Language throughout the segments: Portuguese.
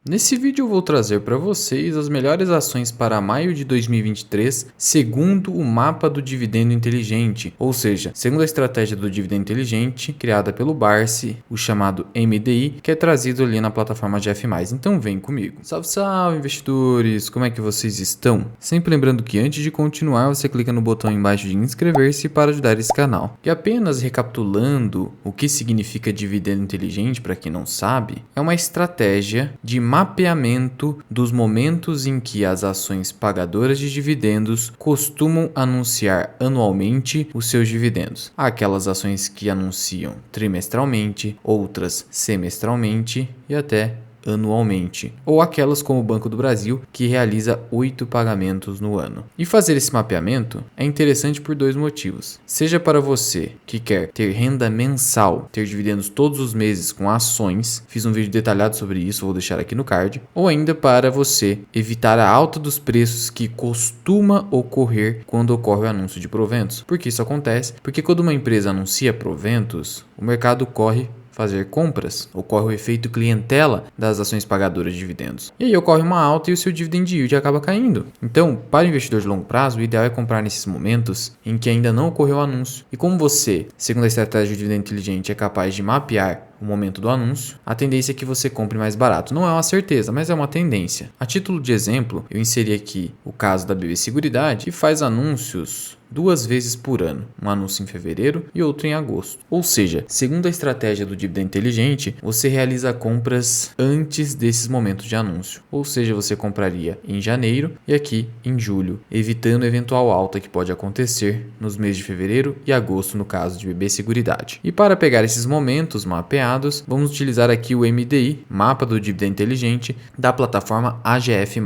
Nesse vídeo eu vou trazer para vocês as melhores ações para maio de 2023, segundo o mapa do dividendo inteligente, ou seja, segundo a estratégia do dividendo inteligente criada pelo Barsi, o chamado MDI, que é trazido ali na plataforma GF+. Então vem comigo. Salve, salve investidores, como é que vocês estão? Sempre lembrando que antes de continuar, você clica no botão embaixo de inscrever-se para ajudar esse canal. E apenas recapitulando o que significa dividendo inteligente, para quem não sabe, é uma estratégia de mapeamento dos momentos em que as ações pagadoras de dividendos costumam anunciar anualmente os seus dividendos. Há aquelas ações que anunciam trimestralmente, outras semestralmente e até anualmente, ou aquelas como o Banco do Brasil, que realiza 8 pagamentos no ano. E fazer esse mapeamento é interessante por dois motivos. Seja para você que quer ter renda mensal, ter dividendos todos os meses com ações, fiz um vídeo detalhado sobre isso, vou deixar aqui no card, ou ainda para você evitar a alta dos preços que costuma ocorrer quando ocorre o anúncio de proventos. Por que isso acontece? Porque quando uma empresa anuncia proventos, o mercado corre fazer compras, ocorre o efeito clientela das ações pagadoras de dividendos. E aí ocorre uma alta e o seu dividend yield acaba caindo. Então, para o investidor de longo prazo, o ideal é comprar nesses momentos em que ainda não ocorreu o anúncio. E como você, segundo a estratégia de dividendo inteligente, é capaz de mapear o momento do anúncio, a tendência é que você compre mais barato. Não é uma certeza, mas é uma tendência. A título de exemplo, eu inseri aqui o caso da BB Seguridade, que faz anúncios 2 vezes por ano, um anúncio em fevereiro e outro em agosto. Ou seja, segundo a estratégia do dividendo inteligente, você realiza compras antes desses momentos de anúncio. Ou seja, você compraria em janeiro e aqui em julho, evitando eventual alta que pode acontecer nos meses de fevereiro e agosto no caso de BB Seguridade. E para pegar esses momentos mapeados, vamos utilizar aqui o MDI, mapa do dividendo inteligente, da plataforma AGF+.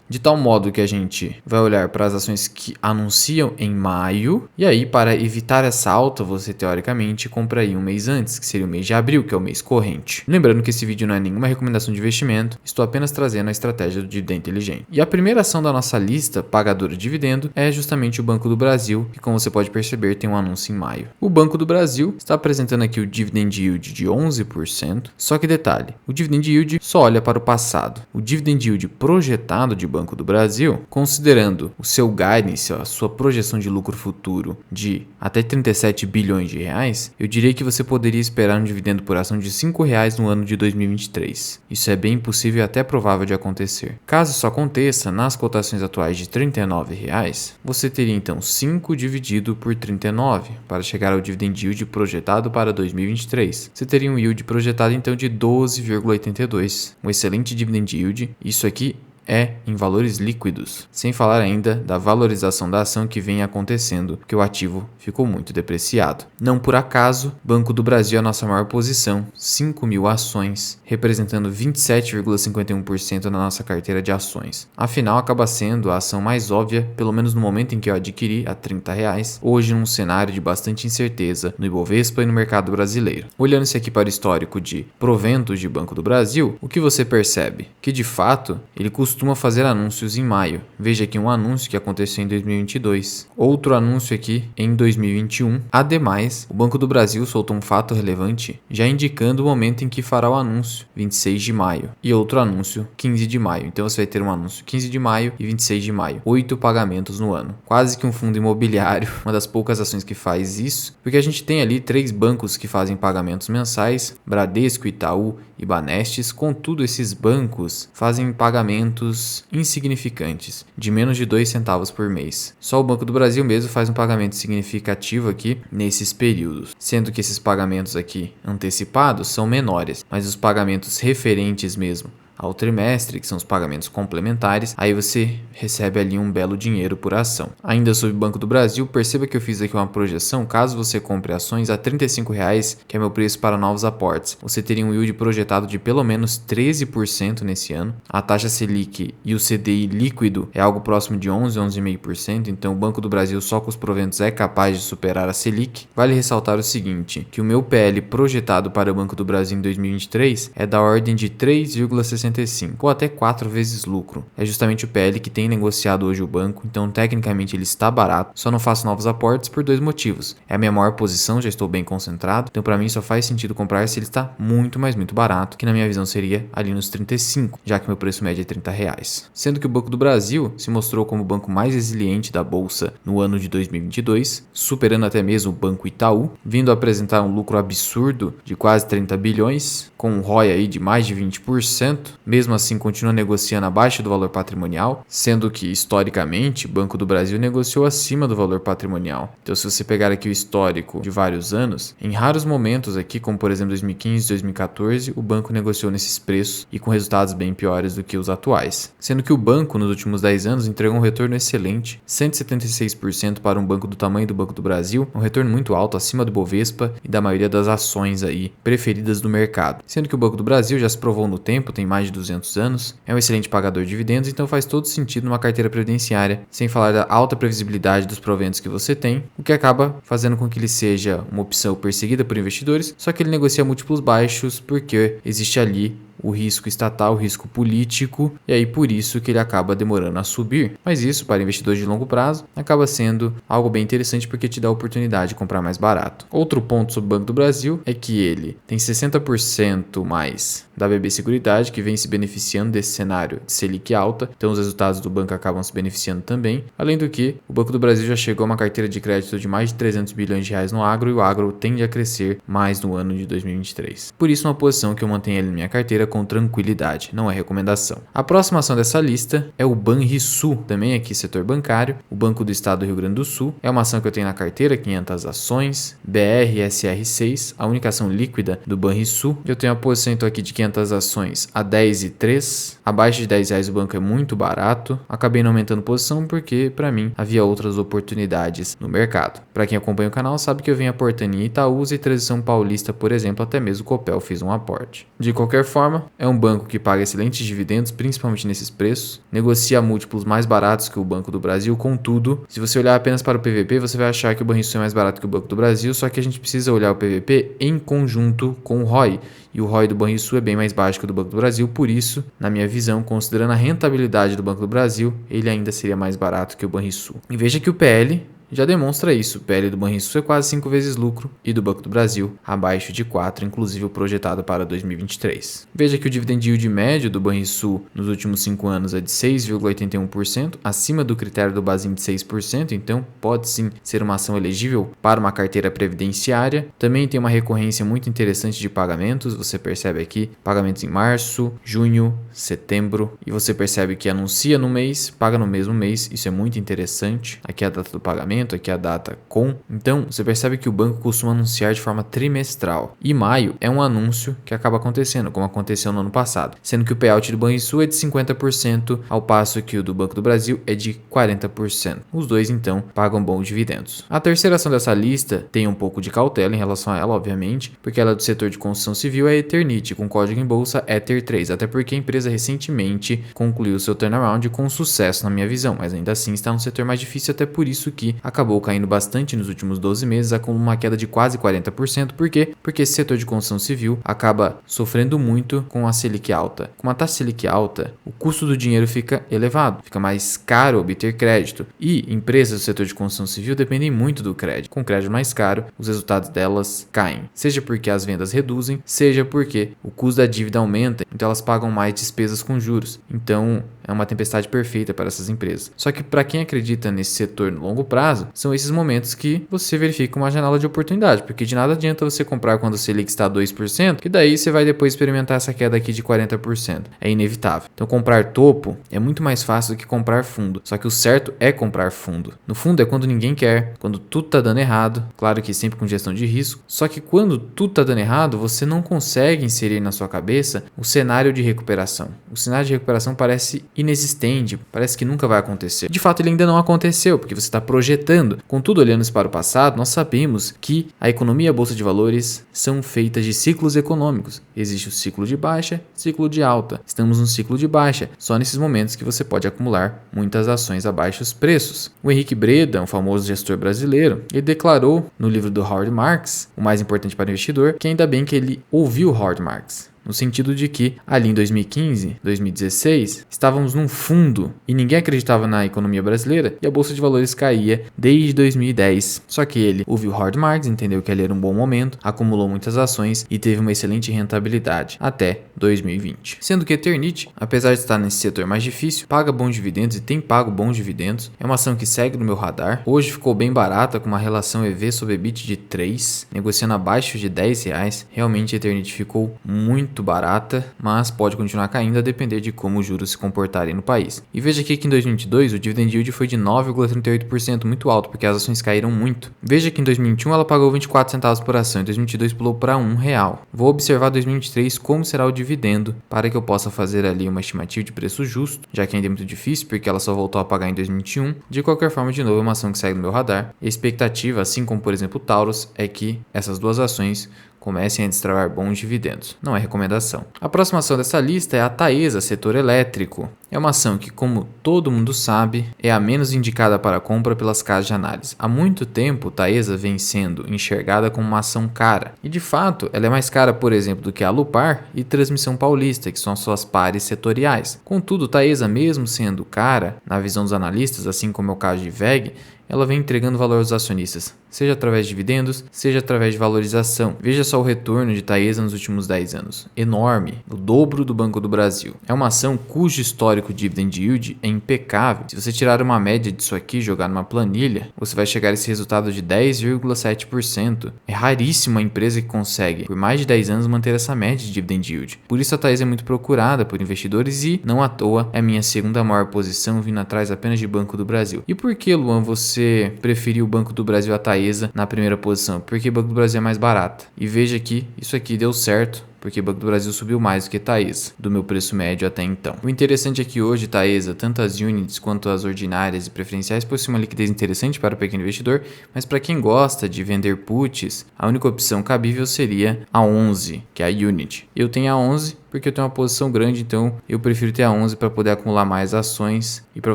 De tal modo que a gente vai olhar para as ações que anunciam em maio, e aí para evitar essa alta, você teoricamente compraria um mês antes, que seria o mês de abril, que é o mês corrente. Lembrando que esse vídeo não é nenhuma recomendação de investimento, estou apenas trazendo a estratégia do dividendo inteligente. E a primeira ação da nossa lista pagadora de dividendo é justamente o Banco do Brasil, que como você pode perceber tem um anúncio em maio. O Banco do Brasil está apresentando aqui o dividend yield de 11%, só que detalhe, o dividend yield só olha para o passado. O dividend yield projetado de Banco do Brasil, considerando o seu guidance, a sua projeção de lucro futuro de até 37 bilhões de reais, eu diria que você poderia esperar um dividendo por ação de R$ 5,00 no ano de 2023. Isso é bem possível e até provável de acontecer. Caso isso aconteça, nas cotações atuais de R$ 39,00, você teria então 5 dividido por 39 para chegar ao dividend yield projetado para 2023. Você teria um yield projetado então de 12,82, um excelente dividend yield. Isso aqui é em valores líquidos, sem falar ainda da valorização da ação que vem acontecendo, porque o ativo ficou muito depreciado. Não por acaso, Banco do Brasil é a nossa maior posição, 5.000 ações, representando 27,51% da nossa carteira de ações. Afinal, acaba sendo a ação mais óbvia, pelo menos no momento em que eu adquiri, a R$ 30,00, hoje num cenário de bastante incerteza no Ibovespa e no mercado brasileiro. Olhando-se aqui para o histórico de proventos de Banco do Brasil, o que você percebe? Que de fato, ele costuma fazer anúncios em maio. Veja aqui um anúncio que aconteceu em 2022. Outro anúncio aqui em 2021. Ademais, o Banco do Brasil soltou um fato relevante, já indicando o momento em que fará o anúncio, 26 de maio. E outro anúncio, 15 de maio. Então você vai ter um anúncio 15 de maio e 26 de maio. 8 pagamentos no ano. Quase que um fundo imobiliário, uma das poucas ações que faz isso. Porque a gente tem ali 3 bancos que fazem pagamentos mensais, Bradesco, Itaú e Banestes. Contudo, esses bancos fazem pagamentos insignificantes, de menos de 2 centavos por mês. Só o Banco do Brasil mesmo faz um pagamento significativo aqui nesses períodos, sendo que esses pagamentos aqui antecipados são menores, mas os pagamentos referentes mesmo ao trimestre, que são os pagamentos complementares, aí você recebe ali um belo dinheiro por ação. Ainda sobre o Banco do Brasil, perceba que eu fiz aqui uma projeção, caso você compre ações a R$ 35,00, que é meu preço para novos aportes, você teria um yield projetado de pelo menos 13% nesse ano. A taxa Selic e o CDI líquido é algo próximo de 11, 11,5%, então o Banco do Brasil só com os proventos é capaz de superar a Selic. Vale ressaltar o seguinte, que o meu PL projetado para o Banco do Brasil em 2023 é da ordem de 3,60 0,65 ou até 4 vezes lucro. É justamente o PL que tem negociado hoje o banco, então tecnicamente ele está barato, só não faço novos aportes por 2 motivos. É a minha maior posição, já estou bem concentrado, então para mim só faz sentido comprar se ele está muito, mas muito barato, que na minha visão seria ali nos 35, já que meu preço médio é R$30. Sendo que o Banco do Brasil se mostrou como o banco mais resiliente da bolsa no ano de 2022, superando até mesmo o Banco Itaú, vindo a apresentar um lucro absurdo de quase 30 bilhões, com um ROI aí de mais de 20%, mesmo assim continua negociando abaixo do valor patrimonial, sendo que historicamente o Banco do Brasil negociou acima do valor patrimonial. Então se você pegar aqui o histórico de vários anos, em raros momentos aqui, como por exemplo 2015, 2014, o banco negociou nesses preços e com resultados bem piores do que os atuais. Sendo que o banco nos últimos 10 anos entregou um retorno excelente, 176% para um banco do tamanho do Banco do Brasil, um retorno muito alto, acima do Bovespa e da maioria das ações aí preferidas do mercado. Sendo que o Banco do Brasil já se provou no tempo, tem mais de 200 anos, é um excelente pagador de dividendos, então faz todo sentido numa carteira previdenciária, sem falar da alta previsibilidade dos proventos que você tem, o que acaba fazendo com que ele seja uma opção perseguida por investidores, só que ele negocia múltiplos baixos porque existe ali o risco estatal, o risco político, e aí por isso que ele acaba demorando a subir. Mas isso, para investidores de longo prazo, acaba sendo algo bem interessante porque te dá a oportunidade de comprar mais barato. Outro ponto sobre o Banco do Brasil é que ele tem 60% mais da BB Seguridade, que vem se beneficiando desse cenário de Selic alta, então os resultados do banco acabam se beneficiando também. Além do que, o Banco do Brasil já chegou a uma carteira de crédito de mais de 300 bilhões de reais no agro, e o agro tende a crescer mais no ano de 2023. Por isso, uma posição que eu mantenho ali na minha carteira com tranquilidade, não é recomendação. A próxima ação dessa lista é o Banrisul, também aqui setor bancário, o Banco do Estado do Rio Grande do Sul. É uma ação que eu tenho na carteira, 500 ações, BRSR6, a única ação líquida do Banrisul. Eu tenho a posição então aqui de 500 ações a 10,03, abaixo de R$10 o banco é muito barato. Acabei não aumentando posição porque para mim havia outras oportunidades no mercado. Para quem acompanha o canal sabe que eu venho aportando em Itaúsa e Transição Paulista, por exemplo, até mesmo o Copel fiz um aporte. De qualquer forma, é um banco que paga excelentes dividendos, principalmente nesses preços, negocia múltiplos mais baratos que o Banco do Brasil. Contudo, se você olhar apenas para o PVP, você vai achar que o Banrisul é mais barato que o Banco do Brasil, só que a gente precisa olhar o PVP em conjunto com o ROI, e o ROI do Banrisul é bem mais baixo que o do Banco do Brasil, por isso, na minha visão, considerando a rentabilidade do Banco do Brasil, ele ainda seria mais barato que o Banrisul. E veja que o PL já demonstra isso. O PL do Banrisul é quase 5 vezes lucro e do Banco do Brasil abaixo de 4, inclusive o projetado para 2023. Veja que o dividend yield médio do Banrisul nos últimos 5 anos é de 6,81%, acima do critério do Basel de 6%, então pode sim ser uma ação elegível para uma carteira previdenciária. Também tem uma recorrência muito interessante de pagamentos, você percebe aqui pagamentos em março, junho, setembro, e você percebe que anuncia no mês, paga no mesmo mês, isso é muito interessante. Aqui é a data do pagamento, aqui a data com. Então, você percebe que o banco costuma anunciar de forma trimestral. E maio é um anúncio que acaba acontecendo, como aconteceu no ano passado. Sendo que o payout do Banrisul é de 50%, ao passo que o do Banco do Brasil é de 40%. Os dois, então, pagam bons dividendos. A terceira ação dessa lista tem um pouco de cautela em relação a ela, obviamente, porque ela é do setor de construção civil, é a Eternit, com código em bolsa Ether3, até porque a empresa recentemente concluiu seu turnaround com sucesso na minha visão, mas ainda assim está no setor mais difícil, até por isso que acabou caindo bastante nos últimos 12 meses, com uma queda de quase 40%. Por quê? Porque esse setor de construção civil acaba sofrendo muito com a Selic alta. Com a taxa Selic alta, o custo do dinheiro fica elevado, fica mais caro obter crédito. E empresas do setor de construção civil dependem muito do crédito. Com crédito mais caro, os resultados delas caem. Seja porque as vendas reduzem, seja porque o custo da dívida aumenta, então elas pagam mais despesas com juros. Então, é uma tempestade perfeita para essas empresas. Só que para quem acredita nesse setor no longo prazo, são esses momentos que você verifica uma janela de oportunidade, porque de nada adianta você comprar quando o Selic está a 2%, que daí você vai depois experimentar essa queda aqui de 40%. É inevitável. Então comprar topo é muito mais fácil do que comprar fundo. Só que o certo é comprar fundo. No fundo é quando ninguém quer, quando tudo tá dando errado, claro que sempre com gestão de risco, só que quando tudo tá dando errado, você não consegue inserir na sua cabeça o cenário de recuperação. O cenário de recuperação parece inexistente, parece que nunca vai acontecer. De fato, ele ainda não aconteceu, porque você está projetando. Contudo, olhando para o passado, nós sabemos que a economia e a bolsa de valores são feitas de ciclos econômicos. Existe o ciclo de baixa, ciclo de alta. Estamos num ciclo de baixa, só nesses momentos que você pode acumular muitas ações a baixos preços. O Henrique Breda, um famoso gestor brasileiro, ele declarou no livro do Howard Marks, o mais importante para o investidor, que ainda bem que ele ouviu Howard Marks. no sentido de que ali em 2015, 2016, estávamos num fundo e ninguém acreditava na economia brasileira e a bolsa de valores caía desde 2010. Só que ele ouviu Howard Marks, entendeu que ali era um bom momento, acumulou muitas ações e teve uma excelente rentabilidade até 2020. Sendo que Eternit, apesar de estar nesse setor mais difícil, paga bons dividendos e tem pago bons dividendos. É uma ação que segue no meu radar. Hoje ficou bem barata, com uma relação EV sobre EBIT de 3, negociando abaixo de R$10. Realmente a Eternit ficou muito barata, mas pode continuar caindo a depender de como os juros se comportarem no país. E veja aqui que em 2022 o dividend yield foi de 9,38%, muito alto, porque as ações caíram muito. Veja que em 2021 ela pagou 24 centavos por ação, em 2022 pulou para R$1. Vou observar 2023 como será o dividendo, para que eu possa fazer ali uma estimativa de preço justo, já que ainda é muito difícil, porque ela só voltou a pagar em 2021. De qualquer forma, de novo, é uma ação que segue no meu radar. A expectativa, assim como por exemplo o Taurus, é que essas duas ações comecem a destravar bons dividendos. Não é recomendação. A próxima ação dessa lista é a Taesa, setor elétrico. É uma ação que, como todo mundo sabe, é a menos indicada para compra pelas casas de análise. Há muito tempo, Taesa vem sendo enxergada como uma ação cara. E, de fato, ela é mais cara, por exemplo, do que a Alupar e Transmissão Paulista, que são as suas pares setoriais. Contudo, Taesa, mesmo sendo cara, na visão dos analistas, assim como é o caso de VEG, ela vem entregando valor aos acionistas, seja através de dividendos, seja através de valorização. Veja só o retorno de Taesa nos últimos 10 anos. Enorme, o dobro do Banco do Brasil. É uma ação cujo histórico dividend yield é impecável. Se você tirar uma média disso aqui e jogar numa planilha, você vai chegar a esse resultado de 10,7%. É raríssima a empresa que consegue, por mais de 10 anos, manter essa média de dividend yield. Por isso a Taesa é muito procurada por investidores e, não à toa, é a minha segunda maior posição, vindo atrás apenas de Banco do Brasil. E por que, Luan, você preferiu o Banco do Brasil a Taesa na primeira posição? Porque o Banco do Brasil é mais barata. E veja que isso aqui deu certo, porque o Banco do Brasil subiu mais do que Taesa, do meu preço médio até então. O interessante é que hoje Taesa, tanto as units quanto as ordinárias e preferenciais, possuem uma liquidez interessante para o pequeno investidor, mas para quem gosta de vender puts, a única opção cabível seria a 11, que é a unit. Eu tenho a 11 porque eu tenho uma posição grande, então eu prefiro ter a 11 para poder acumular mais ações. E para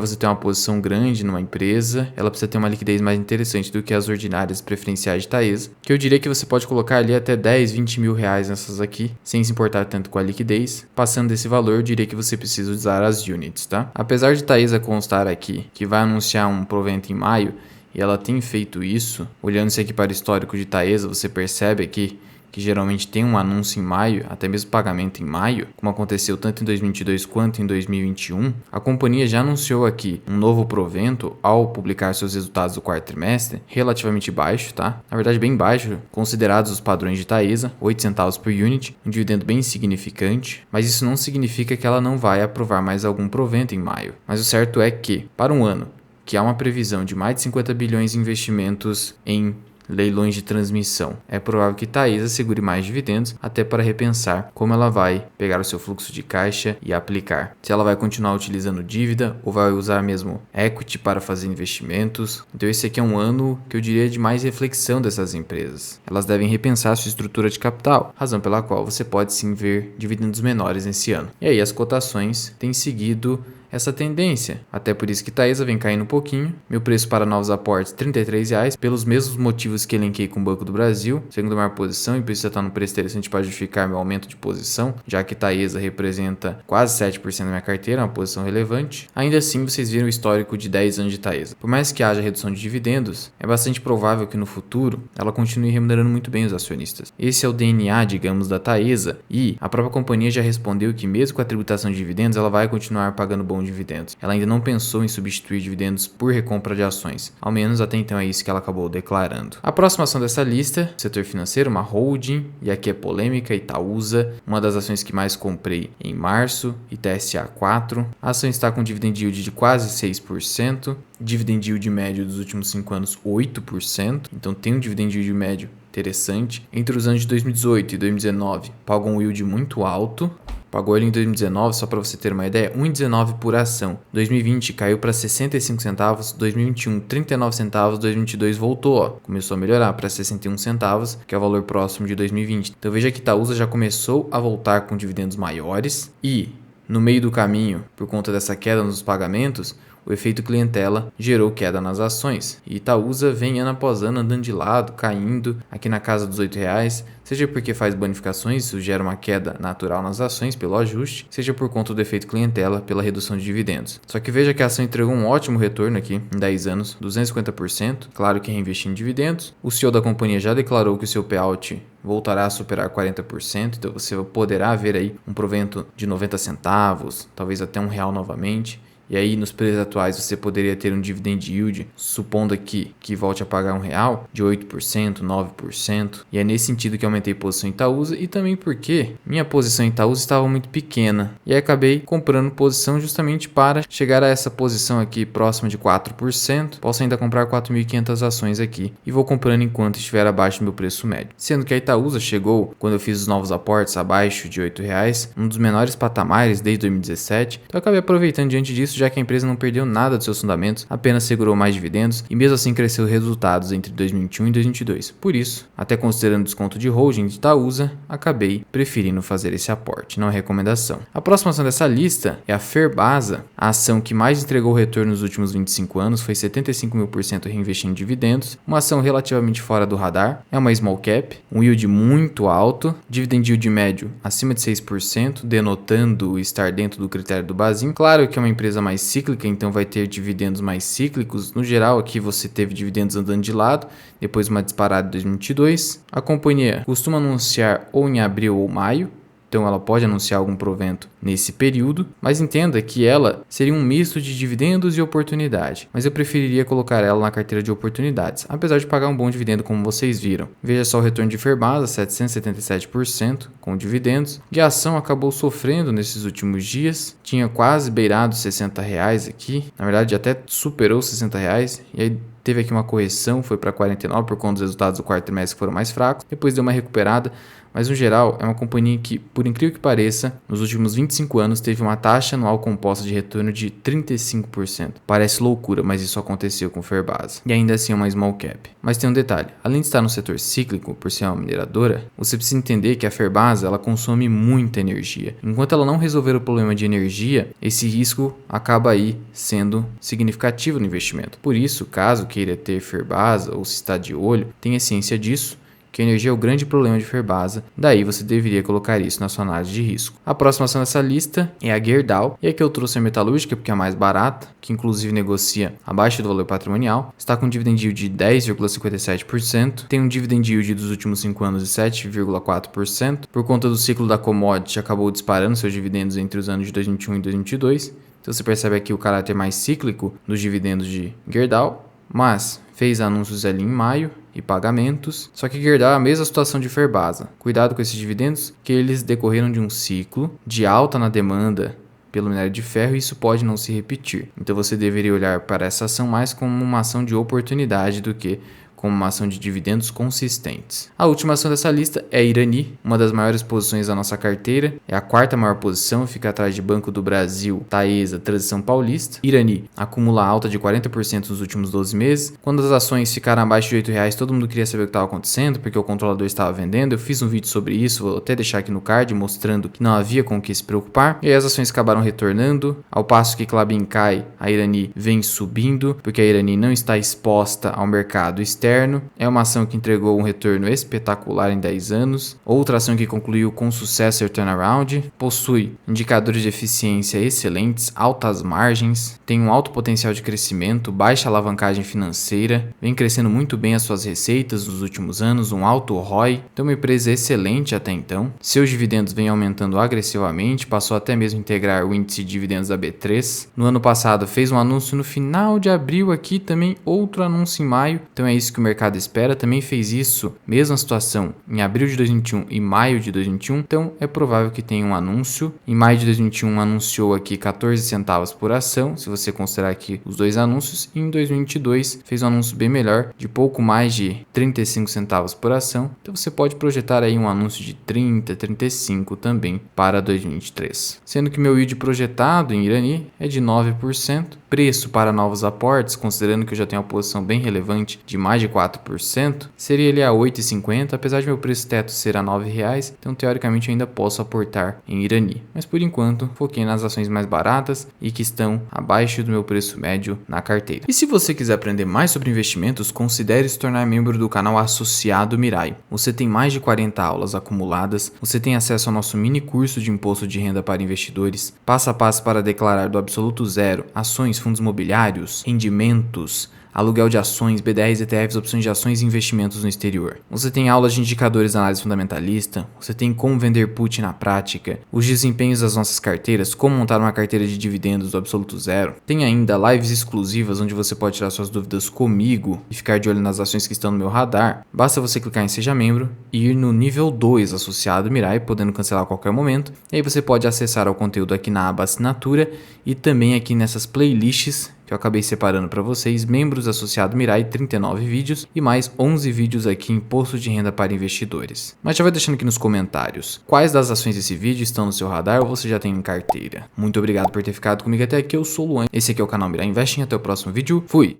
você ter uma posição grande numa empresa, ela precisa ter uma liquidez mais interessante do que as ordinárias preferenciais de Taesa, que eu diria que você pode colocar ali até 10, 20 mil reais nessas aqui, sem se importar tanto com a liquidez. Passando desse valor, eu diria que você precisa usar as units, tá? Apesar de Taesa constar aqui que vai anunciar um provento em maio, e ela tem feito isso, olhando-se aqui para o histórico de Taesa, você percebe aqui que geralmente tem um anúncio em maio, até mesmo pagamento em maio, como aconteceu tanto em 2022 quanto em 2021, a companhia já anunciou aqui um novo provento ao publicar seus resultados do quarto trimestre, relativamente baixo, tá? Na verdade, bem baixo, considerados os padrões de Taesa, 8 centavos por unit, um dividendo bem insignificante, mas isso não significa que ela não vai aprovar mais algum provento em maio. Mas o certo é que, para um ano que há uma previsão de mais de 50 bilhões de investimentos em leilões de transmissão, é provável que Taesa segure mais dividendos, até para repensar como ela vai pegar o seu fluxo de caixa e aplicar. Se ela vai continuar utilizando dívida ou vai usar mesmo equity para fazer investimentos. Então esse aqui é um ano que eu diria de mais reflexão dessas empresas. Elas devem repensar sua estrutura de capital, razão pela qual você pode sim ver dividendos menores nesse ano. E aí as cotações têm seguido essa tendência. Até por isso que Taesa vem caindo um pouquinho. Meu preço para novos aportes, R$33, pelos mesmos motivos que elenquei com o Banco do Brasil, segunda maior posição, e precisa estar num preço interessante para justificar meu aumento de posição, já que Taesa representa quase 7% da minha carteira, uma posição relevante. Ainda assim, vocês viram o histórico de 10 anos de Taesa. Por mais que haja redução de dividendos, é bastante provável que no futuro ela continue remunerando muito bem os acionistas. Esse é o DNA, digamos, da Taesa, e a própria companhia já respondeu que mesmo com a tributação de dividendos, ela vai continuar pagando bons dividendos. Ela ainda não pensou em substituir dividendos por recompra de ações. Ao menos até então é isso que ela acabou declarando. A próxima ação dessa lista, setor financeiro, uma holding, e aqui é polêmica, Itaúsa, uma das ações que mais comprei em março, ITSA 4. A ação está com dividend yield de quase 6%, dividend yield médio dos últimos 5 anos 8%, então tem um dividend yield médio interessante. Entre os anos de 2018 e 2019, pagou um yield muito alto. Pagou ele em 2019, só para você ter uma ideia, 1,19 por ação. 2020 caiu para 65 centavos, 2021 39 centavos, 2022 voltou, começou a melhorar para 61 centavos, que é o valor próximo de 2020. Então veja que Itaúsa já começou a voltar com dividendos maiores e, no meio do caminho, por conta dessa queda nos pagamentos, o efeito clientela gerou queda nas ações. E Itaúsa vem ano após ano andando de lado, caindo aqui na casa dos R$8, seja porque faz bonificações, isso gera uma queda natural nas ações pelo ajuste, seja por conta do efeito clientela pela redução de dividendos. Só que veja que a ação entregou um ótimo retorno aqui em 10 anos, 250%, claro que reinvestir em dividendos. O CEO da companhia já declarou que o seu payout voltará a superar 40%, então você poderá ver aí um provento de 90 centavos, talvez até R$1 novamente. E aí, nos preços atuais, você poderia ter um dividend yield, supondo aqui que volte a pagar R$1, de 8%, 9%. E é nesse sentido que aumentei a posição em Itaúsa e também porque minha posição em Itaúsa estava muito pequena. E aí acabei comprando posição justamente para chegar a essa posição aqui próxima de 4%. Posso ainda comprar 4.500 ações aqui e vou comprando enquanto estiver abaixo do meu preço médio. Sendo que a Itaúsa chegou, quando eu fiz os novos aportes, abaixo de R$8, um dos menores patamares desde 2017. Então eu acabei aproveitando diante disso, já que a empresa não perdeu nada dos seus fundamentos, apenas segurou mais dividendos e mesmo assim cresceu resultados entre 2021 e 2022. Por isso, até considerando desconto de holding de Itaúsa, acabei preferindo fazer esse aporte, não é recomendação. A próxima ação dessa lista é a Ferbasa, a ação que mais entregou retorno nos últimos 25 anos, foi 75.000% reinvestindo em dividendos, uma ação relativamente fora do radar, é uma small cap, um yield muito alto, dividend yield médio acima de 6%, denotando estar dentro do critério do Basel. Claro que é uma empresa mais cíclica, então vai ter dividendos mais cíclicos. No geral, aqui você teve dividendos andando de lado, depois uma disparada em 2022. A companhia costuma anunciar ou em abril ou maio, então ela pode anunciar algum provento nesse período, mas entenda que ela seria um misto de dividendos e oportunidade, mas eu preferiria colocar ela na carteira de oportunidades, apesar de pagar um bom dividendo como vocês viram. Veja só o retorno de Ferbasa, 777% com dividendos. De ação acabou sofrendo nesses últimos dias, tinha quase beirado R$60 aqui, na verdade até superou R$60 e aí teve aqui uma correção, foi para 49 por conta dos resultados do quarto trimestre que foram mais fracos, depois deu uma recuperada, mas no geral é uma companhia que, por incrível que pareça, nos últimos 25 anos teve uma taxa anual composta de retorno de 35%. Parece loucura, mas isso aconteceu com Ferbasa. E ainda assim é uma small cap. Mas tem um detalhe, além de estar no setor cíclico, por ser uma mineradora, você precisa entender que a Ferbasa ela consome muita energia. Enquanto ela não resolver o problema de energia, esse risco acaba aí sendo significativo no investimento. Por isso, caso queira ter Ferbasa ou se está de olho, tenha ciência disso, que a energia é o grande problema de Ferbasa, daí você deveria colocar isso na sua análise de risco. A próxima ação dessa lista é a Gerdau, e aqui eu trouxe a metalúrgica porque é a mais barata, que inclusive negocia abaixo do valor patrimonial, está com um dividend yield de 10,57%, tem um dividend yield dos últimos 5 anos de 7,4%, por conta do ciclo da commodity acabou disparando seus dividendos entre os anos de 2021 e 2022, então você percebe aqui o caráter mais cíclico dos dividendos de Gerdau, mas fez anúncios ali em maio e pagamentos, só que Gerdau é a mesma situação de Ferbasa. Cuidado com esses dividendos, que eles decorreram de um ciclo de alta na demanda pelo minério de ferro e isso pode não se repetir. Então você deveria olhar para essa ação mais como uma ação de oportunidade do que como uma ação de dividendos consistentes. A última ação dessa lista é a Irani, uma das maiores posições da nossa carteira, é a quarta maior posição, fica atrás de Banco do Brasil, Taesa, Transição Paulista. Irani acumula alta de 40% nos últimos 12 meses. Quando as ações ficaram abaixo de R$8, todo mundo queria saber o que estava acontecendo, porque o controlador estava vendendo. Eu fiz um vídeo sobre isso, vou até deixar aqui no card, mostrando que não havia com o que se preocupar. E aí as ações acabaram retornando, ao passo que Klabin cai, a Irani vem subindo, porque a Irani não está exposta ao mercado externo. É uma ação que entregou um retorno espetacular em 10 anos. Outra ação que concluiu com sucesso seu turnaround. Possui indicadores de eficiência excelentes, altas margens, tem um alto potencial de crescimento, baixa alavancagem financeira, vem crescendo muito bem as suas receitas nos últimos anos, um alto ROI. Então uma empresa excelente até então. Seus dividendos vêm aumentando agressivamente, passou até mesmo a integrar o índice de dividendos da B3. No ano passado fez um anúncio no final de abril aqui, também outro anúncio em maio. Então é isso que o mercado espera, também fez isso, mesma situação, em abril de 2021 e maio de 2021, então é provável que tenha um anúncio. Em maio de 2021 anunciou aqui 14 centavos por ação, se você considerar aqui os dois anúncios, e em 2022 fez um anúncio bem melhor, de pouco mais de 35 centavos por ação, então você pode projetar aí um anúncio de 30, 35 também para 2023. Sendo que meu yield projetado em Irani é de 9%, preço para novos aportes, considerando que eu já tenho uma posição bem relevante de mais de 4%, seria ele a 8,50, apesar de meu preço teto ser a R$9, então teoricamente eu ainda posso aportar em Irani. Mas por enquanto, foquei nas ações mais baratas e que estão abaixo do meu preço médio na carteira. E se você quiser aprender mais sobre investimentos, considere se tornar membro do canal Associado Mirai. Você tem mais de 40 aulas acumuladas, você tem acesso ao nosso mini curso de imposto de renda para investidores, passo a passo para declarar do absoluto zero ações, fundos imobiliários, rendimentos, aluguel de ações, BDRs, ETFs, opções de ações e investimentos no exterior. Você tem aulas de indicadores de análise fundamentalista, você tem como vender put na prática, os desempenhos das nossas carteiras, como montar uma carteira de dividendos do absoluto zero. Tem ainda lives exclusivas onde você pode tirar suas dúvidas comigo e ficar de olho nas ações que estão no meu radar. Basta você clicar em Seja Membro e ir no nível 2 Associado Mirai, podendo cancelar a qualquer momento. E aí você pode acessar o conteúdo aqui na aba Assinatura e também aqui nessas playlists que eu acabei separando para vocês, membros associado Mirai, 39 vídeos e mais 11 vídeos aqui em imposto de renda para investidores. Mas já vai deixando aqui nos comentários quais das ações desse vídeo estão no seu radar ou você já tem em carteira. Muito obrigado por ter ficado comigo até aqui, eu sou o Luan, esse aqui é o canal Mirai Investing, até o próximo vídeo, fui!